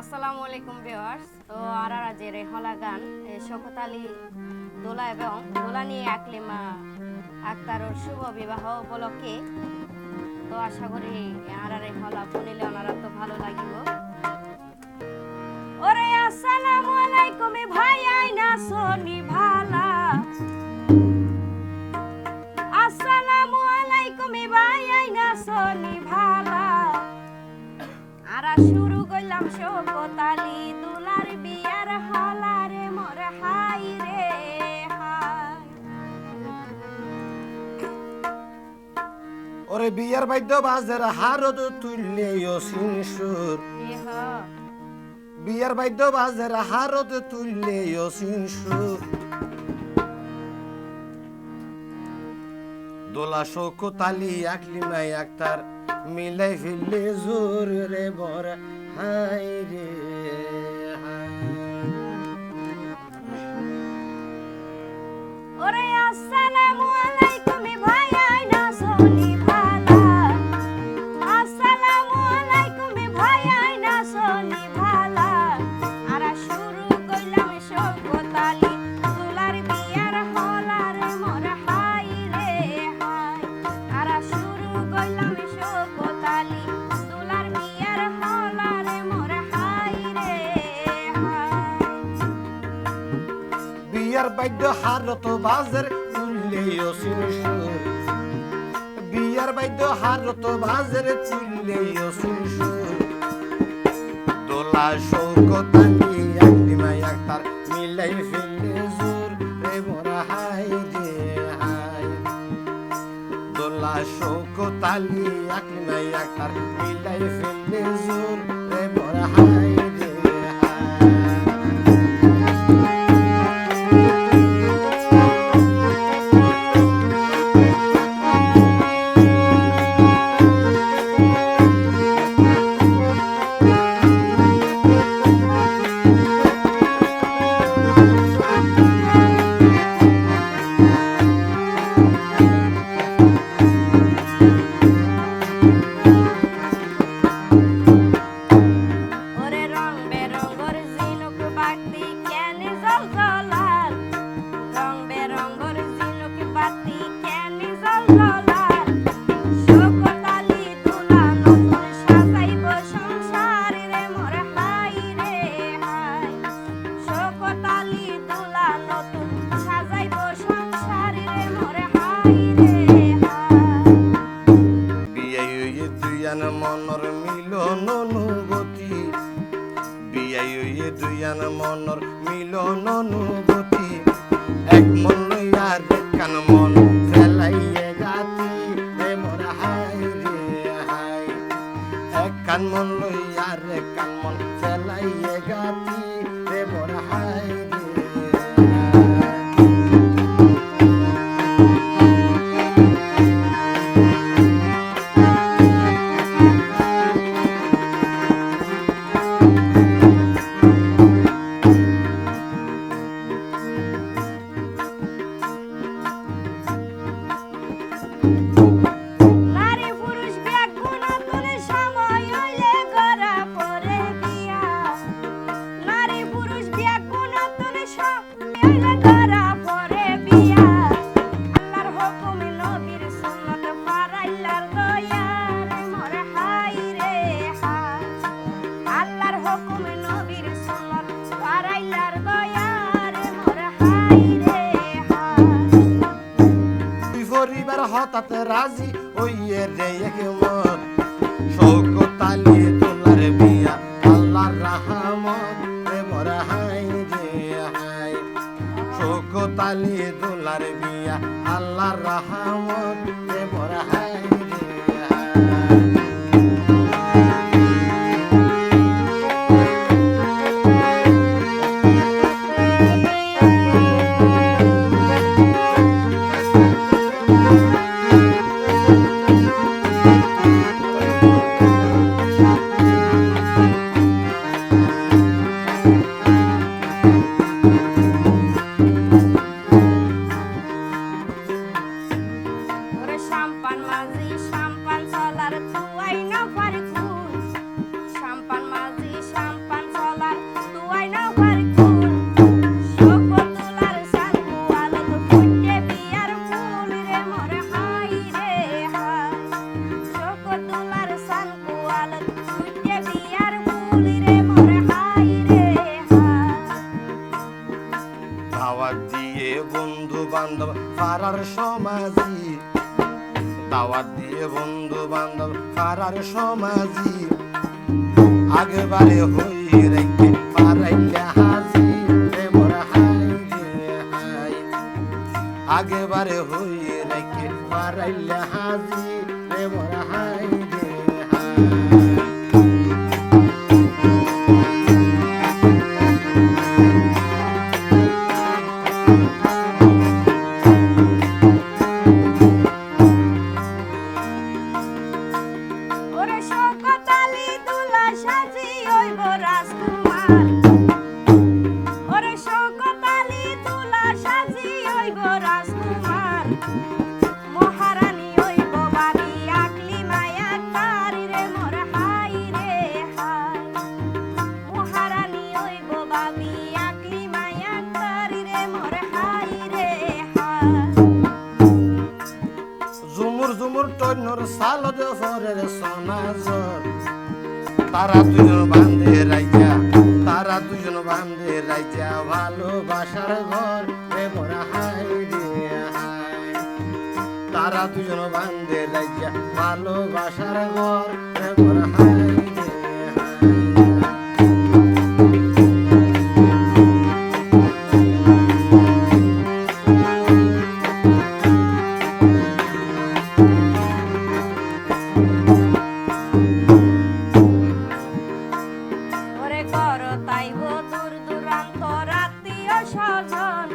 আসসালামু আলাইকুম ভিউয়ার্স। তো আরারাজের হলা গান শওকত আলী দোলা এবং দোলা নিয়ে আকলিমা আক্তারর শুভ বিবাহ উপলক্ষে তো আশা করি আরারে হলা শুনিলে ওনারা তো ভালো লাগিব। ওরে আসসালামু আলাইকুম ভাই আইনা সোনি ভালা, আসসালামু আলাইকুম ভাই আইনা সোনি ভালা। আরা শুরু করলাম শওকত আলী দুলার বিয়ার হলা রে মোর হাই রে হাই। ওরে বিয়ার বাদ্য বাজের হারদ তুললে সিনসুর, বিয়ার বাদ্য বাজের হারদ তুললে সিনসুর। দোলা শওকত আলী আকলিমা আক্তার মিলাই ফেললে জোর রে বর হাই রে হাই। ওরে আসসালামু আলাইকুম ভাই আইনা সোনি ভালা, আসসালামু আলাইকুম ভাই আইনা সোনি ভালা। আরা শুরু করলাম শওকত আলী দুলার বিয়ার হলা রে মোর হাই রে হাই। আরা শুরু করলাম শওকত আলী দুলার বিয়ার হলা রে মোর হাই রে হাই। বিয়ার বাদ্য হারত বাজের তুললে সিনসুর, বিয়ার বাদ্য হারত বাজের তুললে সিনসুর। দোলা শওকত আলী আকলিমা আক্তার মিলাই ফেললে জোর রে মোর হাই রে হাই। দোলা শওকত আলী আকলিমা আক্তার মিলাই ফেললে জোর রে মোর হাই রে হাই। ওরে রং বেরঙের ঝিনুক বাতি কেন জ্বলজ্বলাল, রং বেরঙের ঝিনুক বাতি কেন জ্বলজ্বলাল। শওকত আলী দুলা নতুন সাজাইব সংসার রে মোর হাই রে হাই। শওকত আলী দুলা নতুন সাজাইব সংসার রে মোর হাই রে হাই। বিয়াই হইয়ে দুইয়ান মনর মিলন অনুভূতি, বিয়াই হইয়ে দুইয়ান মনর মিলন অনুভূতি। এক মন লইয়া কান মন ফেলাইয়ে গাতি রে মোর হাই রে হাই। এক কান মন লইয়া কান মন ফেলাইয়ে গাতি রে মোর হাই রে হাই। নারী পুরুষ ব্যাগুণ তুলে সময় হইলে গড়া পরে বিয়া, নারী পুরুষ ব্যাগুণ তুলে সময় হইলে গড়া পরে বিয়া। আল্লাহর হুকুম নবীর সুন্নাত ফারাইলার দয়া রে মোর হাই রে হাই। আল্লাহর হুকুম নবীর সুন্নাত ফারাইলার দয়া রে মোর হাই রে হাই। দুই পরিবার হঠাৎ রাজি হইয়ে রে একমত, শওকত আলী দোলার বিয়া আল্লাহর রহমত রে মোর হাই রে হাই। শওকত আলী দোলার বিয়া আল্লাহর রহমত রে মোর হাই রে হাই। স্কুল রে মোর হাই রে হাই। দাওয়াত দিয়ে বন্ধু বান্ধব পাড়ার সমাজি, দাওয়াত দিয়ে বন্ধু বান্ধব পাড়ার সমাজি, আগেবারে হই রেখে পারাইলে হাজি রে মোর হাই রে হাই। আগেবারে হই রেখে পারাইলে হাজি রে মোর হাই রে হাই। ওরে শওকত আলী দুলা সাজি হইব রাজকুমার, ওরে শওকত আলী দুলা সাজি হইব রাজকুমার, মহারানী হইব বাবি আকলি মায়া তারি রে মোর হাই রে হাই। মহারানী হইব বাবি আকলি মায়া তারি রে মোর হাই রে হাই। ঝুমুর ঝুমুর টৈনর সালদ ফরের সনাজর, তারা দুজন বান্ধে রাইজা, তারা দুজন বান্ধে রাইজা ভালোবাসার ঘর রে মোর হাই রে হাই। তারা দুজন বান্ধে রাইজা ভালোবাসার ঘর রে মোর হাই রে হাই। ওরে কর তাইব দূর দূরান্ত আত্মীয় স্বজন,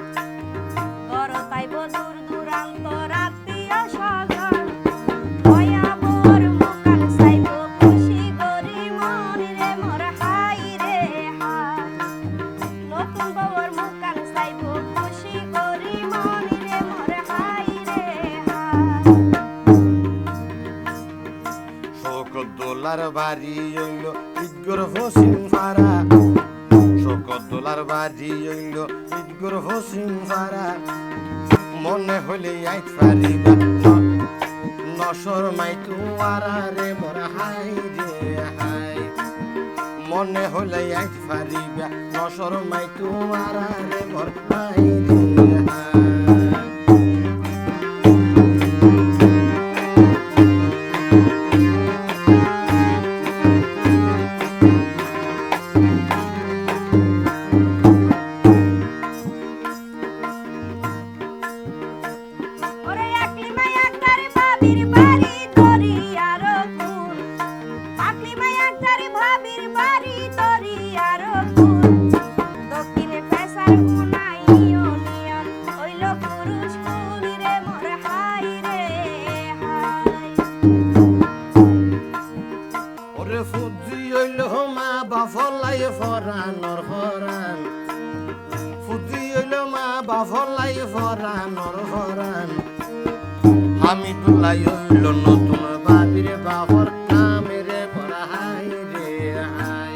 কর তাইব দূর দূরান্ত আত্মীয় স্বজন, ভয়াবর মুখান চাইব খুশি করি মন রে মোর হাই রে হাই। নতুন বউর মুখান চাইব খুশি করি মন রে মোর হাই রে হাই। শোকত দোলার বাড়ি হইল ঈদগর হোসিন ফারা, শোকত দোলার বাড়ি হইল ঈদগর হোসিন ফারা, মনে হইলে আইত পারিবা নসর মাই তুয়ারা রে মোর হাই রে হাই। মনে হইলে আইত পারিবা নসর মাই তুয়ারা রে মোর হাই রে হাই। ওরে আকলি মায়া তারি ভাবির বাড়ি দরিয়ার কুল, আকলি মায়া তারি ভাবির বাড়ি দরিয়ার কুল, দক্ষিণে পেশার কোনায় ইউনিয়ন হইল পুরুষ কুল রে মোর হাই রে হাই। ওরে ফুজি হইল মা বাফলাই ফরানর ফরান, ফুজি হইল মা বাফলাই ফরানর ফরান, হামিদুল্লাহ হইল নতুন বাবির বাবর নামে রে মোর হাই রে হাই।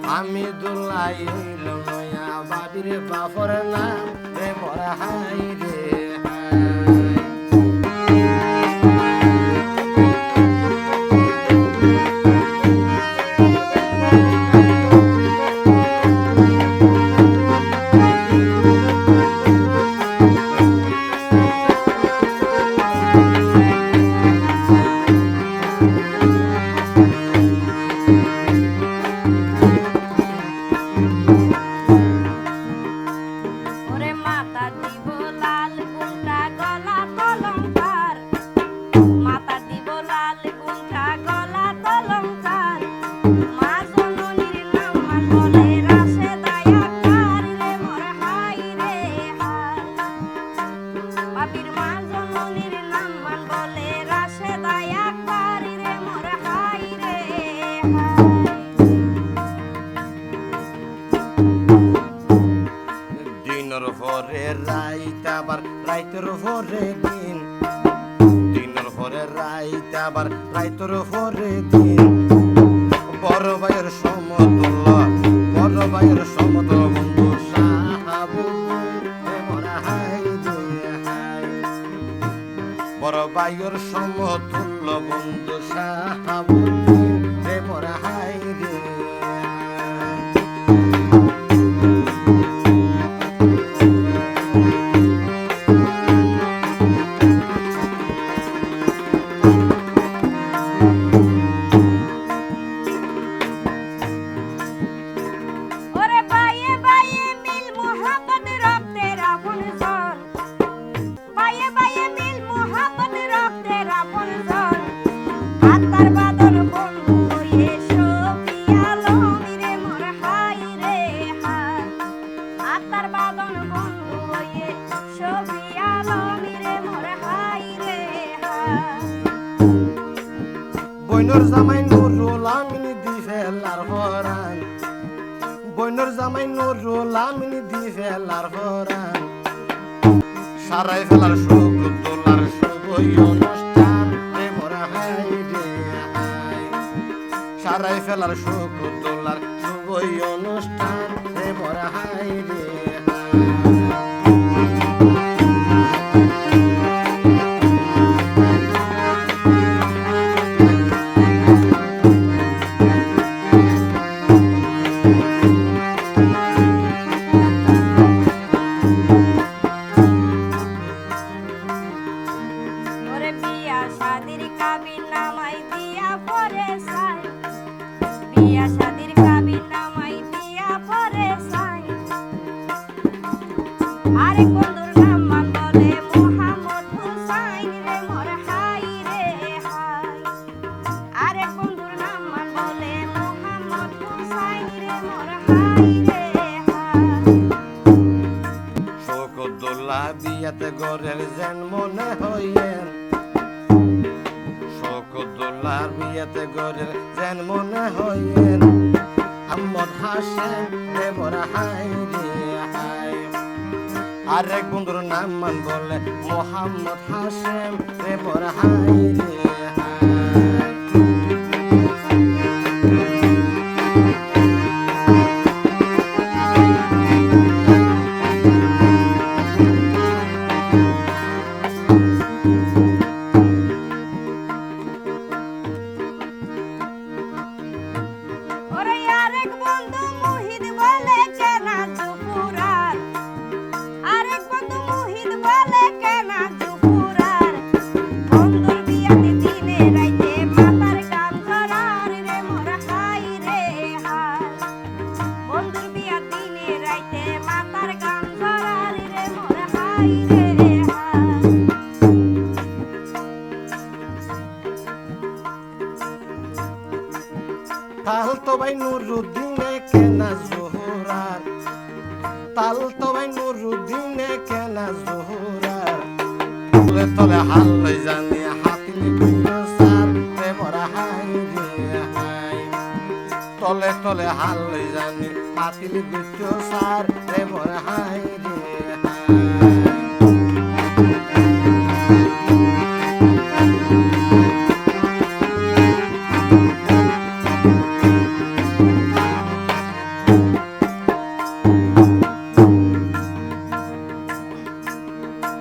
হামিদুল্লাহ হইল নয়া বাবির বাবর নাম রে মোর হাই রে হাই। ওরে মাতা দিব লাল গুলটা গলা তলঙ্কার, মাতা দিব লাল গুলটা গলা তলঙ্কার, মা জননীর নাম বলে রাশে দায়াকার রে মোর হাই রে হাই। বাবির মা জননীর নাম বলে রাশে দায়াকার রে মোর হাই রে হাই। দিনের পরে রাইত আবার রাইতের পরে দিন, দিনের পরে রাইত আবার রাইতের পরে দিন, বড় ভাইয়ের সমতুল্য, বড় ভাইয়ের সমতুল্য বন্ধু শাহাবুদ্দিন রে মোর হাই রে হাই। বড় ভাইয়ের সমতুল্য বন্ধু শাহাবুদ্দিন রে মোর হাই রে বইনর জামাই নুরুল আমিন দি ফেলার হরান বইনর জামাই নুরুল আমিন দি ফেলার হরান সারাই ফেলার শোক তোলার শুভই অনুষ্ঠান রে মোরা হাই রে হাই সারাই ফেলার শোক তোলার শুভই অনুষ্ঠান রে মোরা হাই রে ওরে বিয়া শাদির কাবিন নামাই দিয়া পরে সাই বিয়া শাদির কাবিন নামাই দিয়া পরে সাই আরেক বন্ধুর নাম মান বলে মোহাম্মদ হুসাইন রে মোর হাই রে হাই আরেক বন্ধুর নাম মান বলে মোহাম্মদ হুসাইন রে মোর হাই রে হাই শোকদুল্লাহ বিয়াতে গরের যেন মনে হইয়েন শোকদুল্লাহর বিয়াতে গরের যেন মনে হইয়েন আম্মদ হাসেম রে মোরা হাই রে হাই আরেক বন্ধুর নাম মান বলে মোহাম্মদ হাসেম রে মোরা হাই রে হাই ওরে আরেক বন্ধু মুহিদ বলে কেনা দুপুরার আরেক বন্ধু মুহিদ বলে কেনা দুপুরার বন্ধুর বিয়াতে দিনে রাইতে মাতার গান ধরার রে মোর হাই রে হাই বন্ধুর বিয়া দিনে রাইতে মাতার গান ধরার রে মোর হাই রে হাই তাল তো ভাই নুরুদ্দিনে কেনা জোহরার তাল তো ভাই নুরুদ্দিনে কেনা জোহরার তলে তলে হাল লই জানি হাতিল গুলো সার রে মোরা হাই রে হাই তলে তলে হাল লই জানি হাতিল গুলো সার রে মোরা হাই রে হাই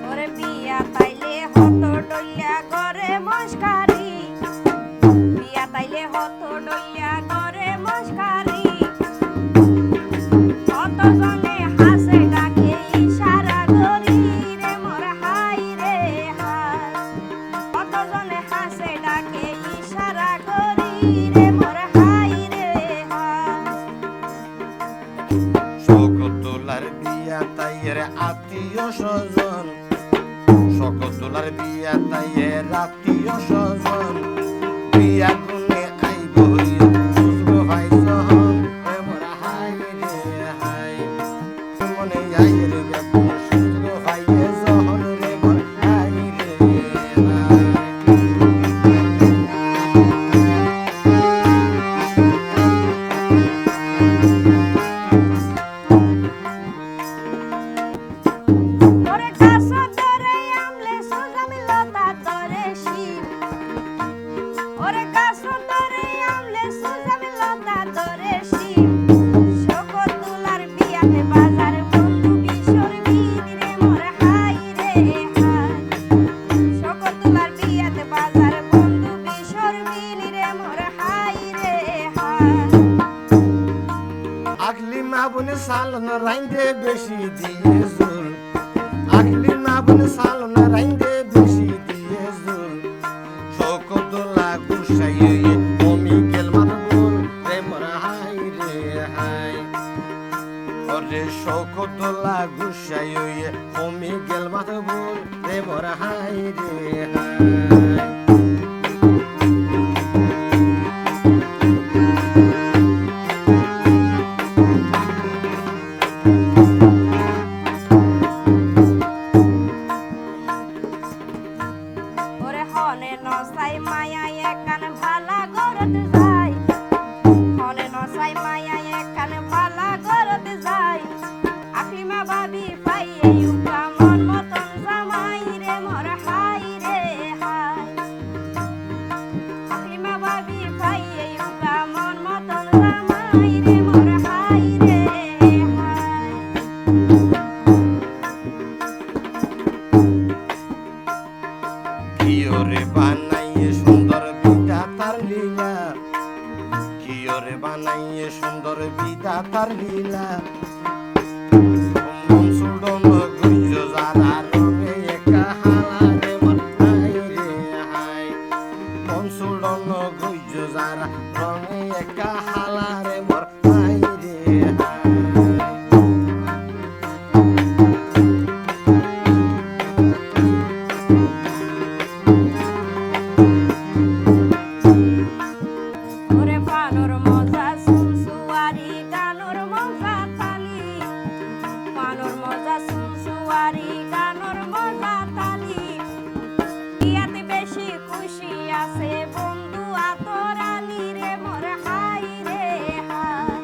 ওরে বিয়া তাইলে হত ডইয়া করে মস্কারি বিয়া তাইলে হত ডইয়া করে মস্কারি কত জনে হাসে ডাকে ইশারা করি রে মোর হাই রে হাই কত জনে হাসে ডাকে ইশারা করি রে মোর হাই রে হাই শোকদুল্লাহর বিয়া তাইয়ের আত্মীয় স্বজন শোকদুল্লাহর বিয়া তাইয়ের আত্মীয় স্বজন বিয়া গুনে আইব বুঝবো ভাই সহন রে মোরা হাই রে হাই মনে আইয়ের বেতন সুঝবো ভাই সহন রে মোরা হাই রে হাই ওরে গাছ ধরে আমলে সুজামি লতা ধরে শিব ওরে গাছ ধরে আমলে সুজামি লতা ধরে শিব শোকদুল্লাহর বিয়াতে বাজার বন্ধু বিশর বিদিরে মোর হাই রে হাই শোকদুল্লাহর বিয়াতে বাজার বন্ধু বিশর বিদিরে মোর হাই রে হাই আগলি মা বনে সালন রাইন্দে বেশি দিয়ে জোর আগলি মা বনে সালন রাইন্দে বেশি দিয়ে জোর শোকদুল্লাহ গুসাইয়ে ওমি গেল মাতবুল রে মোরা হাই রে হাই ওরে শোকদুল্লাহ গুসাইয়ে ওমি গেল মাতবুল রে মোরা হাই রে হাই ওরে হনে নসাই মায়া একান ভালা গো একখানে পালা গরতে যাই আকলিমা ভাবি পাইয়ে উকা মন মতন জামাই রে মোর হাই রে হাই আকলিমা ভাবি পাইয়ে উকা মন মতন জামাই রে মোর হাই রে হাই কিওরে বানাইয়ে সুন্দর বিধাতার লীলা, কিওরে বানাইয়ে সুন্দর বিধাতার লীলা। মন সুডন গুঞ্জ যারা রঙে একা হালা রে মোর হাই রে হাই। মন সুডন গুঞ্জ যারা রঙে একা হালা রে মোর হাই রে হাই। ওরে পানোর মজা সুনসুয়ারি গানোর মজা তালি পানোর মজা সুনসুয়ারি গানোর মজা তালি ইয়াতে বেশি খুশি আছে বন্ধু আতরালি রে মোর হাই রে হাই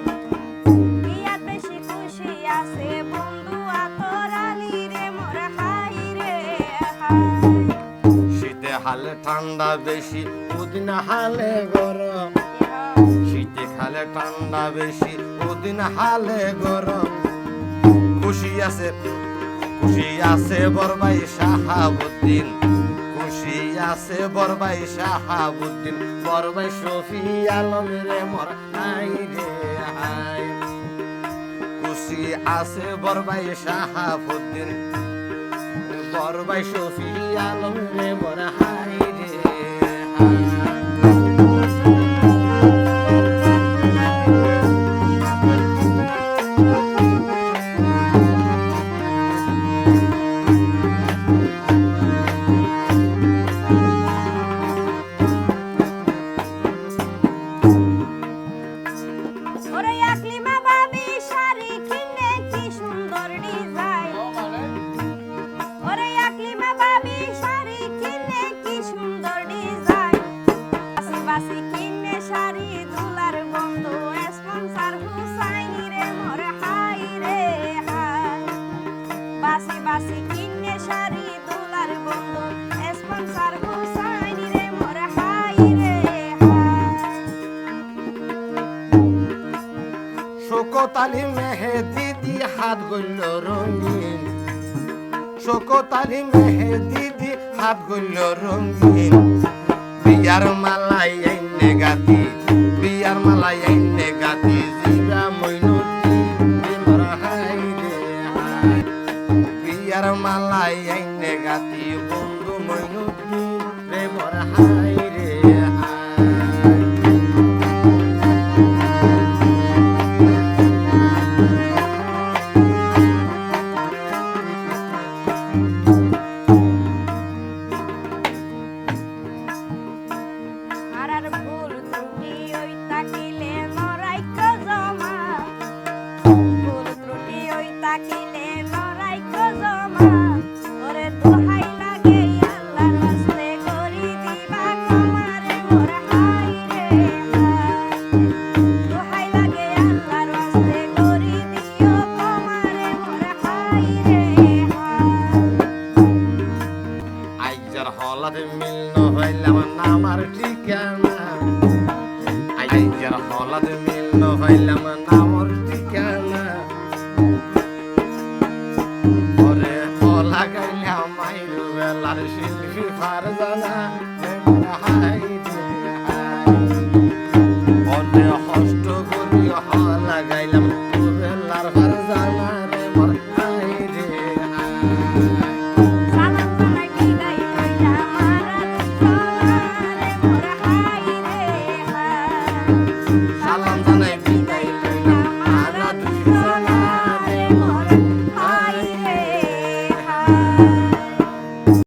ইয়াত বেশি খুশি আছে বন্ধু আতরালি রে মোর হাই রে হাই শীতে হালে ঠান্ডা বেশি ওদিন হালে গরম, শীতে খালে ঠান্ডা বেশি ওদিন হালে গরম। খুশি আছে বরবাই শাহাবুদ্দিন, খুশি আছে বরবাই শাহাবুদ্দিন, বরবাই শফি আলম রে মোর হাই রে হাই। খুশি আছে বরবাই শাহাবুদ্দিন, বরবাই শফি আলম রে মোর হাই রে হাই। ওরে আকলিমা ভাবি শাড়ি কিনে কি সুন্দর ডিজাইন ওরে আকলিমা ভাবি শাড়ি কিনে কি সুন্দর ডিজাইন বাসি বাসি কিনে শাড়ি দুলার বন্ধু স্পন্সর হুসাইন রে মোর হাই রে হাই বাসি বাসি কিনে শাড়ি দুলার বন্ধু স্পন্সর হুসাইন রে মোর হাই রে হাই শোকত আলী মেহেদি দি হাত গইল রঙিন, শোকত আলী মেহেদি দি হাত গইল রঙিন। বিয়ার মালাই আইনে গাতি, বিয়ার মালাই আইনে গাতি জিরা মইনুদ্দিন রে মোর হাই রে হাই। বিয়ার মালাই আইনে গাতি বন্ধু মইনুদ্দিন রে মোর হাই রে হাই। আর ভুল ত্রুটি ওই তাকিলে নরাইক জমা ভুল ত্রুটি ওই তাকিলে নরাইক জমা ওরে দোহাই লাগে আল্লাহর রাস্তে করি দিবা কমারে মোর হাই রে হাই দোহাই লাগে আল্লাহর রাস্তে করি দিও কমারে মোর হাই রে হাই আইজার হলাতে মিল নহইলাম নামার ঠিকানা, আইজার হলাতে মিল নহইলাম নামর ঠিকানা। ওরে হলা গাইলাম মাইল বেলার শিল্পী ফারজানা রে মোর হাই রে হাই। অনে হষ্ট করি হলা গাইলাম বেলার ফারজানা রে মোর হাই রে হাই। সালাম জানাই বিদায় কইরা মারা দুজনারে মোর হাই রে হাই সালাম জানাই